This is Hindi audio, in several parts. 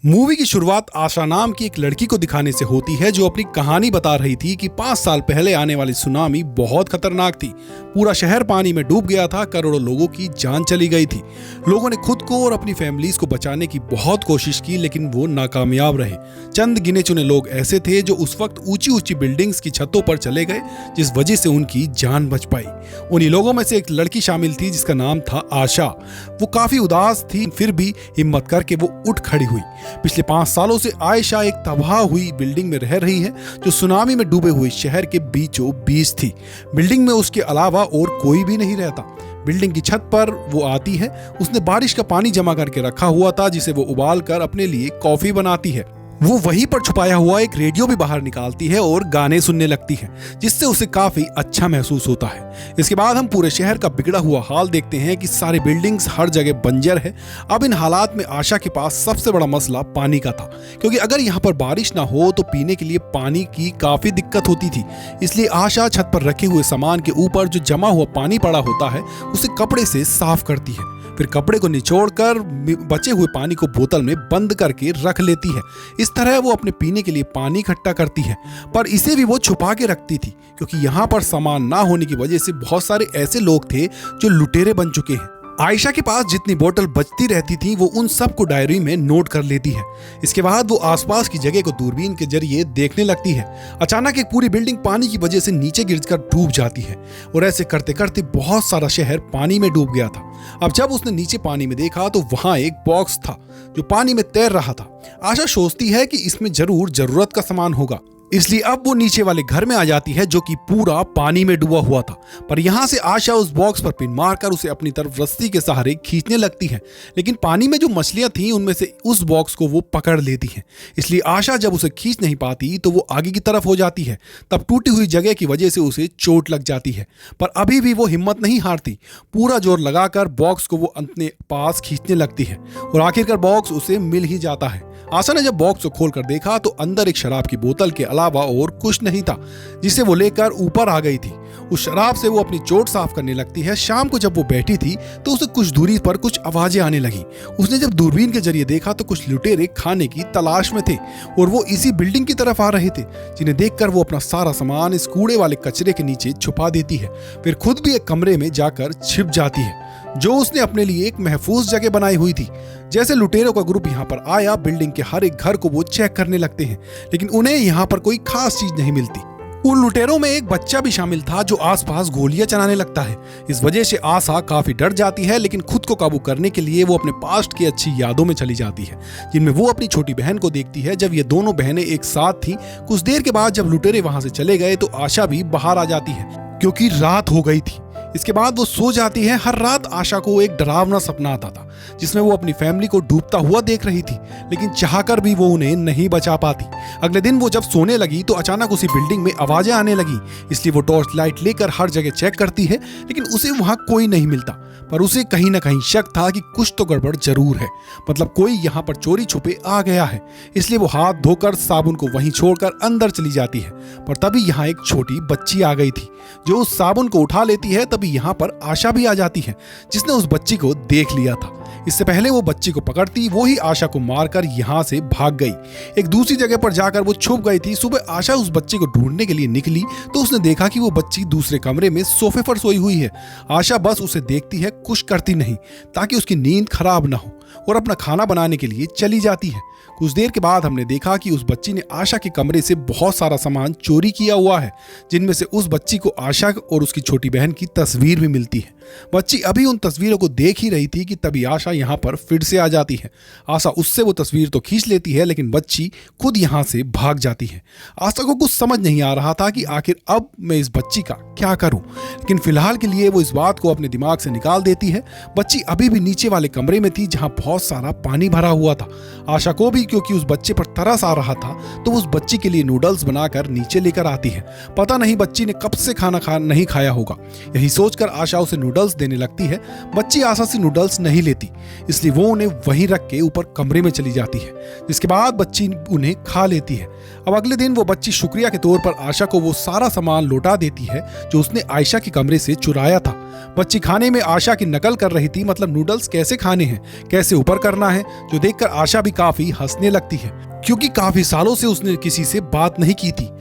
मूवी की शुरुआत आशा नाम की एक लड़की को दिखाने से होती है जो अपनी कहानी बता रही थी कि 5 साल पहले आने वाली सुनामी बहुत खतरनाक थी। पूरा शहर पानी में डूब गया था, करोड़ों लोगों की जान चली गई थी। लोगों ने खुद को और अपनी फैमिलीज को बचाने की बहुत कोशिश की, लेकिन वो नाकामयाब रहे। चंद गिने चुने लोग ऐसे थे जो उस वक्त ऊंची ऊंची बिल्डिंग्स की छतों पर चले गए, जिस वजह से उनकी जान बच पाई। उन्हीं लोगों में से एक लड़की शामिल थी जिसका नाम था आशा। वो काफी उदास थी, फिर भी हिम्मत करके वो उठ खड़ी हुई। पिछले 5 सालों से आयशा एक तबाह हुई बिल्डिंग में रह रही है जो सुनामी में डूबे हुए शहर के बीचों बीच थी। बिल्डिंग में उसके अलावा और कोई भी नहीं रहता। बिल्डिंग की छत पर वो आती है। उसने बारिश का पानी जमा करके रखा हुआ था जिसे वो उबाल कर अपने लिए कॉफी बनाती है। वो वहीं पर छुपाया हुआ एक रेडियो भी बाहर निकालती है और गाने सुनने लगती है, जिससे उसे काफी अच्छा महसूस होता है। इसके बाद हम पूरे शहर का बिगड़ा हुआ हाल देखते हैं कि सारी बिल्डिंग्स हर जगह बंजर है। अब इन हालात में आशा के पास सबसे बड़ा मसला पानी का था, क्योंकि अगर यहाँ पर बारिश ना हो तो पीने के लिए पानी की काफी दिक्कत होती थी। इसलिए आशा छत पर रखे हुए सामान के ऊपर जो जमा हुआ पानी पड़ा होता है उसे कपड़े से साफ करती है। फिर कपड़े को निचोड़कर बचे हुए पानी को बोतल में बंद करके रख लेती है। इस तरह वो अपने पीने के लिए पानी इकट्ठा करती है, पर इसे भी वो छुपा के रखती थी, क्योंकि यहाँ पर सामान ना होने की वजह से बहुत सारे ऐसे लोग थे जो लुटेरे बन चुके हैं। आयशा के पास जितनी बोतल बचती रहती थी वो उन सबको डायरी में नोट कर लेती है। इसके बाद वो आसपास की जगह को दूरबीन के जरिए देखने लगती है। अचानक एक पूरी बिल्डिंग पानी की वजह से नीचे गिरकर डूब जाती है, और ऐसे करते करते बहुत सारा शहर पानी में डूब गया था। अब जब उसने नीचे पानी में देखा तो वहां एक बॉक्स था जो पानी में तैर रहा था। आशा सोचती है कि इसमें जरूर जरूरत का सामान होगा, इसलिए अब वो नीचे वाले घर में आ जाती है जो कि पूरा पानी में डूबा हुआ था। पर यहाँ से आशा उस बॉक्स पर पिन मारकर उसे अपनी तरफ रस्सी के सहारे खींचने लगती है, लेकिन पानी में जो मछलियां थीं उनमें से उस बॉक्स को वो पकड़ लेती हैं। इसलिए आशा जब उसे खींच नहीं पाती तो वो आगे की तरफ हो जाती है। तब टूटी हुई जगह की वजह से उसे चोट लग जाती है, पर अभी भी वो हिम्मत नहीं हारती। पूरा जोर लगाकर बॉक्स को वो अपने पास खींचने लगती है, और आखिरकार बॉक्स उसे मिल ही जाता है। आशा ने जब बॉक्स को खोलकर देखा तो अंदर एक शराब की बोतल के अलावा और कुछ नहीं था, जिसे वो लेकर ऊपर आ गई थी। उस शराब से वो अपनी चोट साफ करने लगती है। शाम को जब वो बैठी थी तो उसे कुछ दूरी पर कुछ आवाजें आने लगी। उसने जब दूरबीन के जरिए देखा तो कुछ लुटेरे खाने की तलाश में थे, और वो इसी बिल्डिंग की तरफ आ रहे थे, जिन्हें देखकर वो अपना सारा सामान इस कूड़े वाले कचरे के नीचे छुपा देती है। फिर खुद भी एक कमरे में जाकर छिप जाती है जो उसने अपने लिए एक महफूज जगह बनाई हुई थी। जैसे लुटेरों का ग्रुप यहाँ पर आया, बिल्डिंग के हर एक घर को वो चेक करने लगते हैं, लेकिन उन्हें यहाँ पर कोई खास चीज नहीं मिलती। उन लुटेरों में एक बच्चा भी शामिल था जो आसपास गोलियां चलाने लगता है। इस वजह से आशा काफी डर जाती है, लेकिन खुद को काबू करने के लिए वो अपने पास्ट की अच्छी यादों में चली जाती है, जिनमें वो अपनी छोटी बहन को देखती है जब ये दोनों बहनें एक साथ थीं। कुछ देर के बाद जब लुटेरे वहां से चले गए तो आशा भी बाहर आ जाती है, क्योंकि रात हो गई थी। इसके बाद वो सो जाती है। हर रात आशा को एक डरावना सपना आता था, जिसमें वो अपनी फैमिली को डूबता हुआ देख रही थी, लेकिन चाहकर भी वो उन्हें नहीं बचा पाती। अगले दिन वो जब सोने लगी तो अचानक उसी बिल्डिंग में आवाजें आने लगी। इसलिए वो टॉर्च लाइट लेकर हर जगह चेक करती है, लेकिन उसे वहां कोई नहीं मिलता। पर उसे कहीं ना कहीं शक था कि कुछ तो गड़बड़ जरूर है, मतलब कोई यहाँ पर चोरी छुपे आ गया है। इसलिए वो हाथ धोकर साबुन को वहीं छोड़कर अंदर चली जाती है। पर तभी यहाँ एक छोटी बच्ची आ गई थी जो उस साबुन को उठा लेती है। तभी यहाँ पर आशा भी आ जाती है, जिसने उस बच्ची को देख लिया था। इससे पहले वो बच्ची को पकड़ती, वो ही आशा को मारकर यहाँ से भाग गई। एक दूसरी जगह पर जाकर वो छुप गई थी। सुबह आशा उस बच्ची को ढूंढने के लिए निकली तो उसने देखा कि वो बच्ची दूसरे कमरे में सोफे पर सोई हुई है। आशा बस उसे देखती है, कुछ करती नहीं, ताकि उसकी नींद खराब ना हो, और अपना खाना बनाने के लिए चली जाती है। कुछ देर के बाद हमने देखा कि उस बच्ची ने आशा के कमरे से बहुत सारा सामान चोरी किया हुआ है, जिनमें से उस बच्ची को आशा और उसकी छोटी बहन की तस्वीर भी मिलती है। बच्ची अभी उन तस्वीरों को देख ही रही थी कि तभी आशा यहाँ पर फिर से आ जाती है। आशा उससे वो तस्वीर तो खींच लेती है, लेकिन बच्ची खुद यहाँ से भाग जाती है। आशा को कुछ समझ नहीं आ रहा था कि आखिर अब मैं इस बच्ची का क्या करूं, लेकिन फिलहाल के लिए वो इस बात को अपने दिमाग से निकाल देती है। बच्ची अभी भी नीचे वाले कमरे में थी जहाँ बहुत सारा पानी भरा हुआ था। आशा को भी क्योंकि उस बच्चे पर तरस आ रहा था तो उस बच्ची के लिए नूडल्स बनाकर नीचे लेकर आती है। पता नहीं बच्ची ने कब से खाना नहीं खाया होगा। यही सोचकर आशा उसे नूडल्स देने लगती है। बच्ची आशा से नूडल्स नहीं लेती, इसलिए वो उन्हें वहीं रख के ऊपर कमरे में चली जाती है, जिसके बाद बच्ची उन्हें खा लेती है। अब अगले दिन वो बच्ची शुक्रिया के तौर पर आशा को वो सारा सामान लौटा देती है जो उसने आयशा के कमरे से चुराया था। बच्ची खाने में आशा की नकल कर रही थी, मतलब नूडल्स कैसे खाने हैं, कैसे ऊपर करना है, जो देखकर आशा भी काफी हंसने लगती है क्योंकि काफी सालों से उसने किसी से बात नहीं की थी।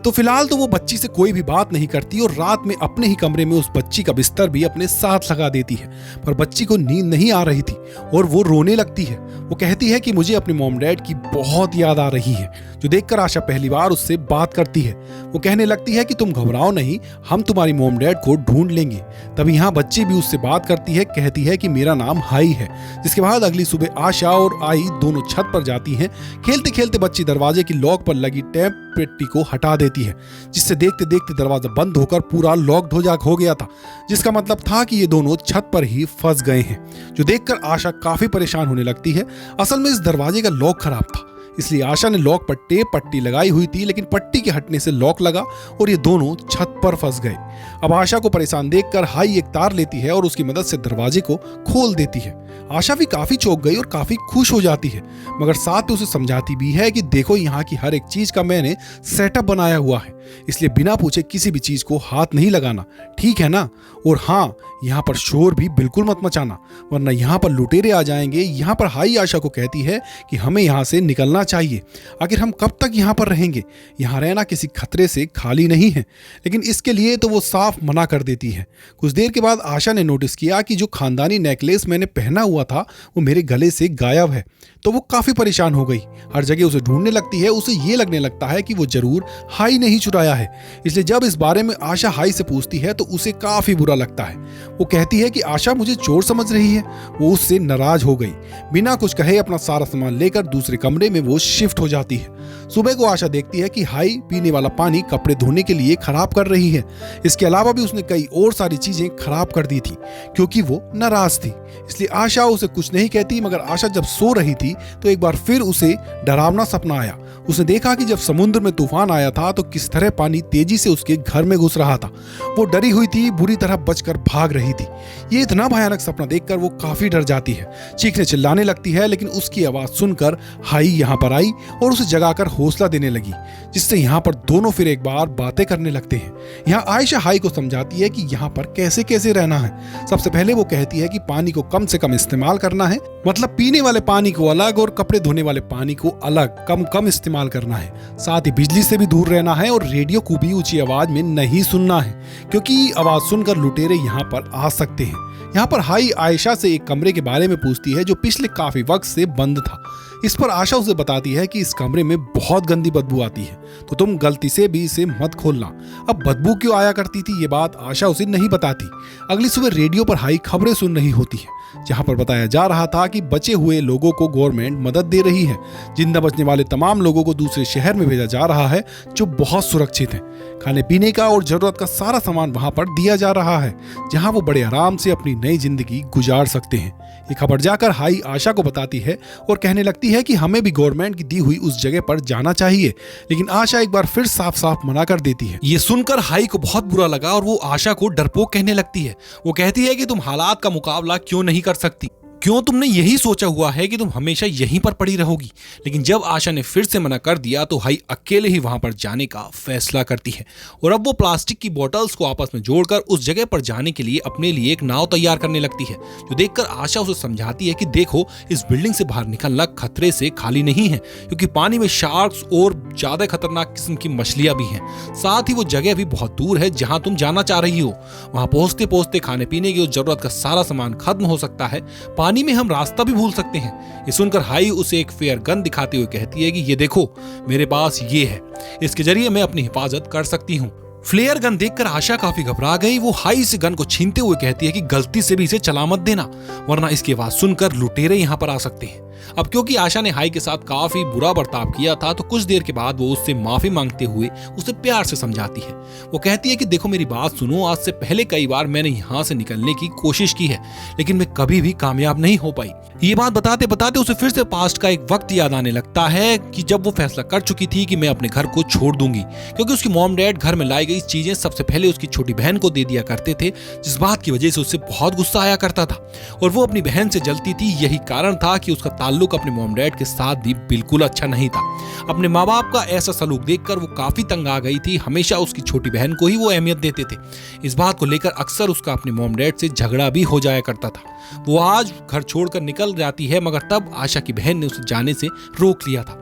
तो फिलहाल तो वो बच्ची से कोई भी बात नहीं करती और रात में अपने ही कमरे में उस बच्ची का बिस्तर भी अपने साथ लगा देती है। पर बच्ची को नींद नहीं आ रही थी और वो रोने लगती है। वो कहती है कि मुझे अपने मॉम डैड की बहुत याद आ रही है, जो देखकर आशा पहली बार उससे बात करती है। वो कहने लगती है कि तुम घबराओ नहीं, हम तुम्हारी मॉम डैड को ढूंढ लेंगे। तभी यहाँ बच्ची भी उससे बात करती है, कहती है कि मेरा नाम हाई है। जिसके बाद अगली सुबह आशा और आई दोनों छत पर जाती हैं। खेलते खेलते बच्ची दरवाजे की लॉक पर लगी टैप पेटी को हटा देती है, जिससे देखते देखते दरवाजा बंद होकर पूरा लॉक्ड हो गया था, जिसका मतलब था कि ये दोनों छत पर ही फंस गए हैं। जो देखकर आशा काफी परेशान होने लगती है। असल में इस दरवाजे का लॉक खराब था, इसलिए आशा ने लॉक पर टेप पट्टी लगाई हुई थी, लेकिन पट्टी के हटने से लॉक लगा और ये दोनों छत पर फंस गए। अब आशा को परेशान देखकर हाई एक तार लेती है और उसकी मदद से दरवाजे को खोल देती है। आशा भी काफी चौंक गई और काफी खुश हो जाती है, मगर साथ ही उसे समझाती भी है कि देखो यहाँ की हर एक चीज का मैंने सेटअप बनाया हुआ है, इसलिए बिना पूछे किसी भी चीज को हाथ नहीं लगाना, ठीक है ना? और हाँ, यहाँ पर शोर भी बिल्कुल मत मचाना, वरना यहाँ पर लुटेरे आ जाएंगे। यहाँ पर हाई आशा को कहती है कि हमें यहाँ से निकलना चाहिए, आखिर हम कब तक यहाँ पर रहेंगे? यहाँ रहना किसी खतरे से खाली नहीं है। लेकिन इसके लिए तो वो साफ मना कर देती है। कुछ देर के बाद आशा ने नोटिस किया कि जो खानदानी नेकलेस मैंने पहना हुआ था वो मेरे गले से गायब है। तो वो काफी परेशान हो गई, हर जगह उसे ढूंढने लगती है। उसे ये लगने लगता है कि वो जरूर हाई ने ही चुराया है। इसलिए जब इस बारे में आशा हाई से पूछती है तो उसे काफी बुरा लगता है। वो कहती है कि आशा मुझे चोर समझ रही है। वो उससे नाराज हो गई। बिना कुछ कहे अपना सारा सामान लेकर दूसरे कमरे में वो शिफ्ट हो जाती है। सुबह को आशा देखती है कि हाई पीने वाला पानी कपड़े धोने के लिए खराब कर रही है। इसके अलावा भी उसने कई और सारी चीजें खराब कर दी थी क्योंकि वो नाराज थी। इसलिए आशा उसे कुछ नहीं कहती, मगर आशा जब सो रही थी तो एक बार फिर उसे डरावना सपना आया। उसने देखा कि जब समुद्र में तूफान आया था तो किस तरह पानी तेजी से उसके घर में घुस रहा था। वो डरी हुई थी, बुरी तरह बचकर भाग रही थी। ये इतना भयानक सपना देखकर वो काफी डर जाती है, चीखने चिल्लाने लगती है। लेकिन उसकी आवाज सुनकर हाई यहाँ पर आई और उसे जगाकर हौसला देने लगी, जिससे यहाँ पर दोनों फिर एक बार बातें करने लगते हैं। यहाँ आयशा हाई को समझाती है कि यहाँ पर कैसे कैसे रहना है। सबसे पहले वो कहती है कि पानी को कम से कम इस्तेमाल करना है, मतलब पीने वाले पानी को अलग और कपड़े धोने वाले पानी को अलग कम इस्तेमाल करना है। साथ ही बिजली से भी दूर रहना है और रेडियो को भी ऊंची आवाज में नहीं सुनना है, क्योंकि आवाज सुनकर लुटेरे यहाँ पर आ सकते हैं। यहाँ पर हाई आयशा से एक कमरे के बारे में पूछती है जो पिछले काफी वक्त से बंद था। इस पर आशा उसे बताती है कि इस कमरे में बहुत गंदी बदबू आती है, तो तुम गलती से भी इसे मत खोलना। अब बदबू क्यों आया करती थी ये बात आशा उसे नहीं बताती। अगली सुबह रेडियो पर हाई खबरें सुन रही होती है, जहां पर बताया जा रहा था कि बचे हुए लोगों को गवर्नमेंट मदद दे रही है। जिंदा बचने वाले तमाम लोगों को दूसरे शहर में भेजा जा रहा है जो बहुत सुरक्षित है। खाने पीने का और जरूरत का सारा सामान वहां पर दिया जा रहा है, जहां वो बड़े आराम से अपनी नई जिंदगी गुजार सकते हैं। ये खबर जाकर हाई आशा को बताती है और कहने लगती है कि हमें भी गवर्नमेंट की दी हुई उस जगह पर जाना चाहिए। लेकिन आशा एक बार फिर साफ साफ मना कर देती है। ये सुनकर हाई को बहुत बुरा लगा और वो आशा को डरपोक कहने लगती है। वो कहती है कि तुम हालात का मुकाबला क्यों नहीं कर सकती? क्यों तुमने यही सोचा हुआ है कि तुम हमेशा यहीं पर पड़ी रहोगी? लेकिन जब आशा ने फिर से मना कर दिया तो हाई अकेले ही वहां पर जाने का फैसला करती है और अब वो प्लास्टिक की बोतल्स को आपस में जोड़कर उस जगह पर जाने के लिए अपने लिए एक नाव तैयार करने लगती है, जो देखकर आशा उसे समझाती है कि देखो, इस बिल्डिंग से बाहर निकलना खतरे से खाली नहीं है, क्योंकि पानी में शार्क्स और ज्यादा खतरनाक किस्म की मछलियां भी हैं। साथ ही वो जगह भी बहुत दूर है जहां तुम जाना चाह रही हो। वहां पहुंचते पहुंचते खाने पीने की जरूरत का सारा सामान खत्म हो सकता है। पानी में हम रास्ता भी भूल सकते हैं। ये सुनकर हाई उसे एक फेयर गन दिखाते हुए कहती है कि ये देखो, मेरे पास ये है, इसके जरिए मैं अपनी हिफाजत कर सकती हूँ। फ्लेयर गन देखकर आशा काफी घबरा गई। वो हाई से गन को छीनते हुए कहती है कि गलती से भी इसे चला मत देना, वरना इसकी आवाज सुनकर लुटेरे यहाँ पर आ सकते हैं। अब क्योंकि आशा ने हाई के साथ काफी बुरा बर्ताव किया था, तो कुछ देर के बाद वो उससे माफी मांगते हुए उसे प्यार से समझाती है। वो कहती है कि देखो, मेरी बात सुनो, आज से पहले कई बार मैंने यहाँ से निकलने की कोशिश की है, लेकिन मैं कभी भी कामयाब नहीं हो पाई। ये बात बताते बताते उसे फिर से पास्ट का एक वक्त याद आने लगता है कि जब वो फैसला कर चुकी थी कि मैं अपने घर को छोड़ दूंगी, क्योंकि उसकी मॉम डैड घर में लाई गई चीजें सबसे पहले उसकी छोटी बहन को दे दिया करते थे, जिस बात की वजह से उससे बहुत गुस्सा आया करता था और वो अपनी बहन से जलती थी। यही कारण था कि उसका ताल्लुक अपने मॉम डैड के साथ भी बिल्कुल अच्छा नहीं था। अपने माँ बाप का ऐसा सलूक देखकर वो काफी तंग आ गई थी। हमेशा उसकी छोटी बहन को ही वो अहमियत देते थे। इस बात को लेकर अक्सर उसका अपने मॉम डैड से झगड़ा भी हो जाया करता था। वो आज घर छोड़कर निकल जाती है, मगर तब आशा की बहन ने उसे जाने से रोक लिया था।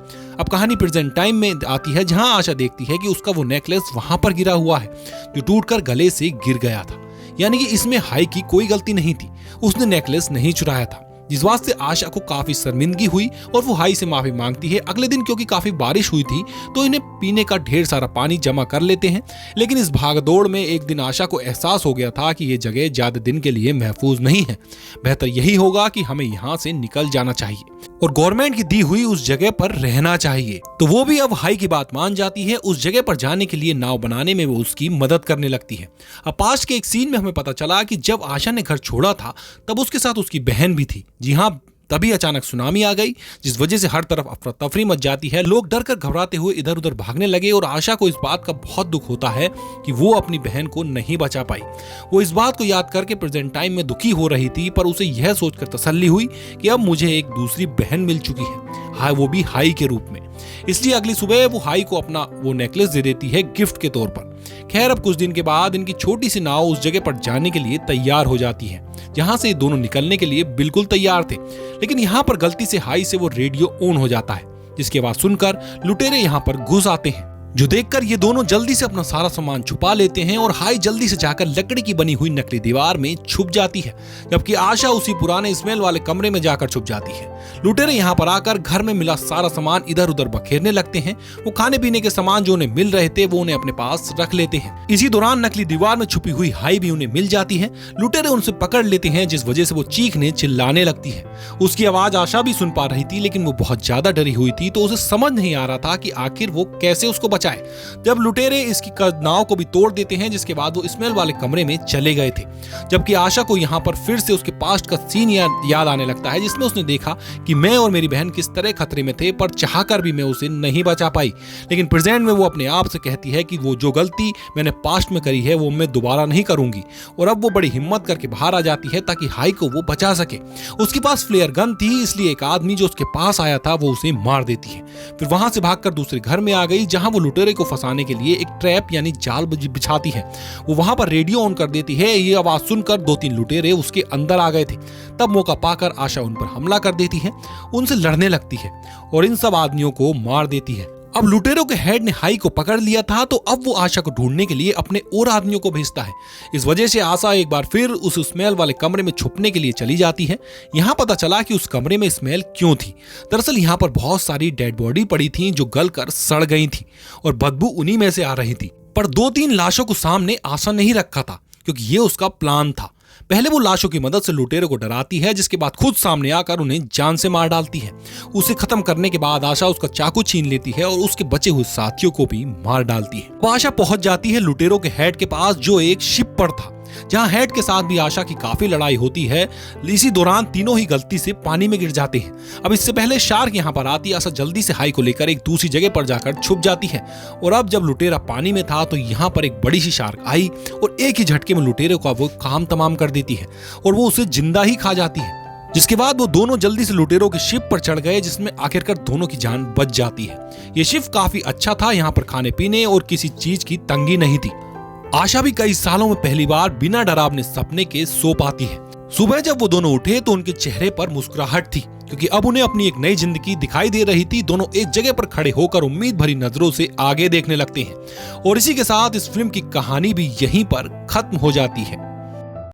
अब कहानी प्रेजेंट टाइम में आती है, जहां आशा देखती है कि उसका वो नेकलेस वहां पर गिरा हुआ है जो टूटकर गले से गिर गया था। यानी कि इसमें हाई की कोई गलती नहीं थी, उसने नेकलेस नहीं चुराया था। जिस बात से आशा को काफी शर्मिंदगी हुई और वो हाई से माफी मांगती है। अगले दिन क्योंकि काफी बारिश हुई थी तो इन्हें पीने का ढेर सारा पानी जमा कर लेते हैं। लेकिन इस भागदौड़ में एक दिन आशा को एहसास हो गया था कि ये जगह ज्यादा दिन के लिए महफूज नहीं है। बेहतर यही होगा कि हमें यहाँ से निकल जाना चाहिए और गवर्नमेंट की दी हुई उस जगह पर रहना चाहिए। तो वो भी अब हाई की बात मान जाती है। उस जगह पर जाने के लिए नाव बनाने में वो उसकी मदद करने लगती है। अब पास्ट के एक सीन में हमें पता चला कि जब आशा ने घर छोड़ा था तब उसके साथ उसकी बहन भी थी। जी हाँ, तभी अचानक सुनामी आ गई जिस वजह से हर तरफ अफरा तफरी मच जाती है। लोग डर कर घबराते हुए इधर उधर भागने लगे और आशा को इस बात का बहुत दुख होता है कि वो अपनी बहन को नहीं बचा पाई। वो इस बात को याद करके प्रेजेंट टाइम में दुखी हो रही थी, पर उसे यह सोचकर तसल्ली हुई कि अब मुझे एक दूसरी बहन मिल चुकी है, हाँ वो भी हाई के रूप में। इसलिए अगली सुबह वो हाई को अपना वो नेकलेस दे देती है गिफ्ट के तौर पर। खैर अब कुछ दिन के बाद इनकी छोटी सी नाव उस जगह पर जाने के लिए तैयार हो जाती है जहां से दोनों निकलने के लिए बिल्कुल तैयार थे। लेकिन यहाँ पर गलती से हाई से वो रेडियो ऑन हो जाता है, जिसकी आवाज सुनकर लुटेरे यहाँ पर घुस आते हैं, जो देखकर ये दोनों जल्दी से अपना सारा सामान छुपा लेते हैं और हाई जल्दी से जाकर लकड़ी की बनी हुई नकली दीवार में छुप जाती है, जबकि आशा उसी पुराने स्मेल वाले कमरे में जाकर छुप जाती है। लुटेरे यहाँ पर आकर घर में मिला सारा सामान इधर उधर बखेरने लगते हैं। वो खाने पीने के सामान जो उन्हें मिल रहे थे वो उन्हें अपने पास रख लेते हैं। इसी दौरान नकली दीवार में छुपी हुई हाई भी उन्हें मिल जाती है। लुटेरे उनसे पकड़ लेते हैं, जिस वजह से वो चीखने चिल्लाने लगती है। उसकी आवाज आशा भी सुन पा रही थी, लेकिन वो बहुत ज्यादा डरी हुई थी तो उसे समझ नहीं आ रहा था कि आखिर वो कैसे उसको बचाए। जब लुटेरे इसकी नाव को भी तोड़ देते हैं, जिसके बाद वो स्मेल वाले कमरे में चले गए थे, जबकि आशा को यहाँ पर फिर से उसके पास्ट का सीन याद आने लगता है, जिसमें उसने देखा कि मैं और मेरी बहन किस तरह खतरे में थे, पर चाहकर भी मैं उसे नहीं बचा पाई। लेकिन प्रेजेंट में वो अपने आप से कहती है कि वो जो गलती मैंने पास्ट में करी है वो मैं दोबारा नहीं करूंगी। और अब वो बड़ी हिम्मत करके बाहर आ जाती है ताकि हाई को वो बचा सके। उसके पास फ्लेयर गन थी, इसलिए एक आदमी जो उसके पास आया था वो उसे मार देती है। फिर वहां से भागकर दूसरे घर में आ गई, जहां वो लुटेरे को फंसाने के लिए एक ट्रैप यानी जाल बिछाती है। वो वहां पर रेडियो ऑन कर देती है। ये आवाज सुनकर 2-3 लुटेरे उसके अंदर आ गए थे। तब मौका पाकर आशा उन पर हमला कर देती है, उनसे लड़ने लगती है और इन सब आदमियों को मार देती है। अब लुटेरों के हेड ने हाई को पकड़ लिया था, तो अब वो आशा को ढूंढने के लिए अपने और आदमियों को भेजता है। इस वजह से आशा एक बार फिर उस स्मेल वाले कमरे में छुपने के लिए चली जाती है। यहाँ पता चला कि उस कमरे में स्मेल क्यों थी। दरअसल यहाँ पर बहुत सारी डेड बॉडी पड़ी थी जो गलकर सड़ गई थी और बदबू उन्हीं में से आ रही थी। पर 2-3 लाशों को सामने आशा नहीं रखा था, क्योंकि ये उसका प्लान था। पहले वो लाशों की मदद से लुटेरों को डराती है, जिसके बाद खुद सामने आकर उन्हें जान से मार डालती है। उसे खत्म करने के बाद आशा उसका चाकू छीन लेती है और उसके बचे हुए साथियों को भी मार डालती है। वो आशा पहुंच जाती है लुटेरों के हेड के पास, जो एक शिप पर था, जहां हेड के साथ भी आशा की काफी लड़ाई होती है। इसी दौरान तीनों ही गलती से पानी में गिर जाते हैं। अब इससे पहले शार्क यहाँ पर आती, आशा जल्दी से हाई को लेकर एक दूसरी जगह पर जाकर छुप जाती है। और अब जब लुटेरा पानी में था तो यहाँ पर एक बड़ी सी शार्क आई और एक ही झटके में लुटेरे का वो काम तमाम कर देती है और वो उसे जिंदा ही खा जाती है। जिसके बाद वो दोनों जल्दी से लुटेरों की शिप पर चढ़ गए, जिसमें आखिरकार दोनों की जान बच जाती है। ये शिप काफी अच्छा था, यहाँ पर खाने पीने और किसी चीज की तंगी नहीं थी। आशा भी कई सालों में पहली बार बिना डरावने सपने के सो पाती है। सुबह जब वो दोनों उठे तो उनके चेहरे पर मुस्कुराहट थी, क्योंकि अब उन्हें अपनी एक नई जिंदगी दिखाई दे रही थी। दोनों एक जगह पर खड़े होकर उम्मीद भरी नजरों से आगे देखने लगते हैं। और इसी के साथ इस फिल्म की कहानी भी यहीं पर खत्म हो जाती है।